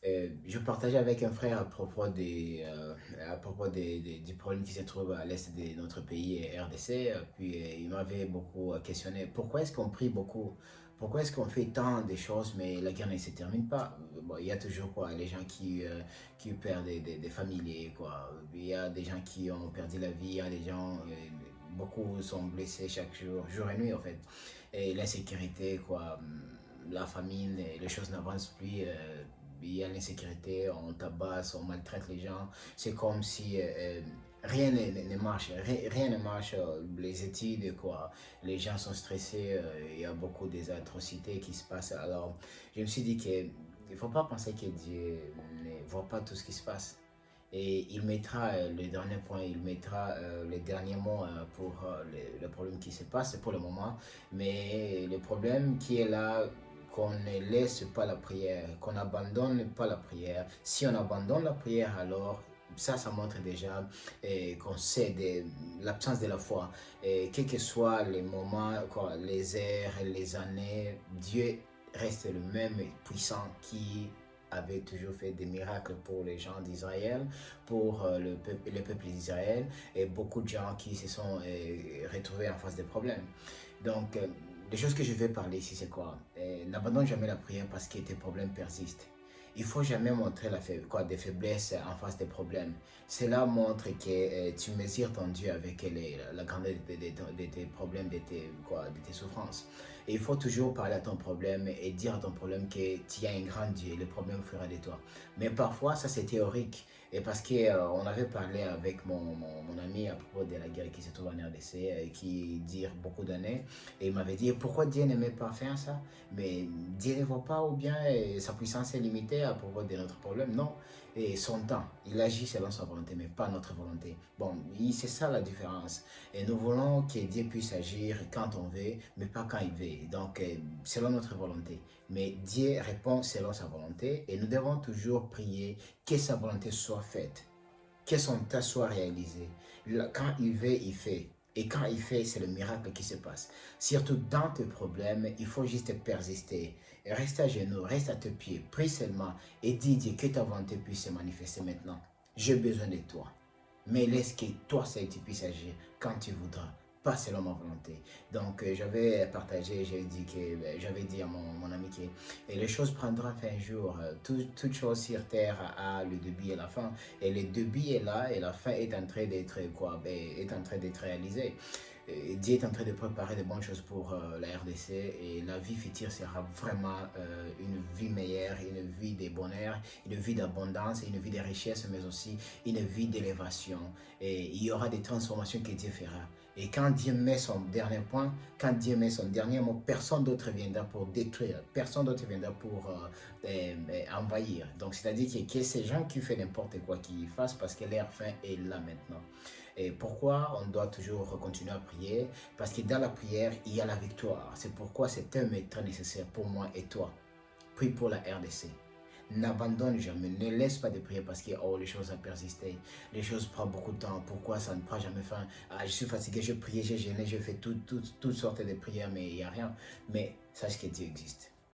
Je partageais avec un frère à propos du problème qui se trouve à l'est de notre pays, RDC. Puis il m'avait beaucoup questionné pourquoi est-ce qu'on prie beaucoup? Pourquoi est-ce qu'on fait tant de choses, mais la guerre ne se termine pas? Bon, il y a toujours quoi, les gens qui perdent des familiers, quoi. Il y a des gens qui ont perdu la vie, il y a des gens, beaucoup sont blessés chaque jour, jour et nuit en fait. Et l'insécurité, quoi, la famine, et les choses n'avancent plus. Il y a l'insécurité, on tabasse, on maltraite les gens. C'est comme si rien ne marche, rien ne marche. Les études, quoi, les gens sont stressés, il y a beaucoup d'atrocités qui se passent. Alors, je me suis dit qu'il ne faut pas penser que Dieu ne voit pas tout ce qui se passe. Et il mettra le dernier point, il mettra les derniers mots pour le problème qui se passe pour le moment. Mais le problème qui est là, qu'on ne laisse pas la prière, qu'on n'abandonne pas la prière. Si on abandonne la prière, alors ça montre déjà qu'on sait l'absence de la foi. Et quels que soient les moments, quoi, les heures, les années, Dieu reste le même puissant qui avait toujours fait des miracles pour les gens d'Israël, pour le peuple d'Israël et beaucoup de gens qui se sont retrouvés en face des problèmes. Donc, les choses que je vais parler ici, c'est quoi? N'abandonne jamais la prière parce que tes problèmes persistent. Il ne faut jamais montrer des faiblesses en face des problèmes. Cela montre que tu mesures ton Dieu avec la grandeur de tes problèmes, de tes souffrances. Et il faut toujours parler à ton problème et dire à ton problème que tu as un grand Dieu et le problème fera de toi. Mais parfois, ça c'est théorique. Et parce qu'on avait parlé avec mon ami à propos de la guerre qui se trouve en RDC, qui dure beaucoup d'années, et il m'avait dit pourquoi Dieu n'aimait pas faire ça? Mais Dieu ne voit pas ou bien sa puissance est limitée à propos de notre problème. Non, et son temps, il agit selon sa volonté, mais pas notre volonté. Bon, c'est ça la différence. Et nous voulons que Dieu puisse agir quand on veut, mais pas quand il veut. Donc, selon notre volonté. Mais Dieu répond selon sa volonté et nous devons toujours prier que sa volonté soit faite, que son temps soit réalisé. Quand il veut, il fait. Et quand il fait, c'est le miracle qui se passe. Surtout dans tes problèmes, il faut juste persister. Reste à genoux, reste à tes pieds, prie seulement et dis Dieu que ta volonté puisse se manifester maintenant. J'ai besoin de toi. Mais laisse que toi seul tu puisses agir quand tu voudras, pas selon ma volonté. Donc j'avais partagé, j'avais dit à mon ami que les choses prendront fin un jour. Toute chose sur terre a le début et la fin. Et le début est là et la fin est en train d'être est en train d'être réalisée. Dieu est en train de préparer de bonnes choses pour la RDC et la vie future sera vraiment une vie meilleure, une vie de bonheur, une vie d'abondance, une vie de richesse, mais aussi une vie d'élévation. Et il y aura des transformations que Dieu fera. Et quand Dieu met son dernier point, quand Dieu met son dernier mot, personne d'autre viendra pour détruire, personne d'autre viendra pour envahir. Donc c'est-à-dire que ces gens qui font n'importe quoi qu'ils fassent parce que leur fin est là maintenant. Et pourquoi on doit toujours continuer à prier? Parce que dans la prière, il y a la victoire. C'est pourquoi cet thème est très nécessaire pour moi et toi. Prie pour la RDC. N'abandonne jamais, ne laisse pas de prier parce que les choses ont persisté. Les choses prennent beaucoup de temps. Pourquoi ça ne prend jamais fin? Je suis fatigué, je prie, j'ai gêné, je fais toutes sortes de prières, mais il n'y a rien. Mais sache que Dieu existe.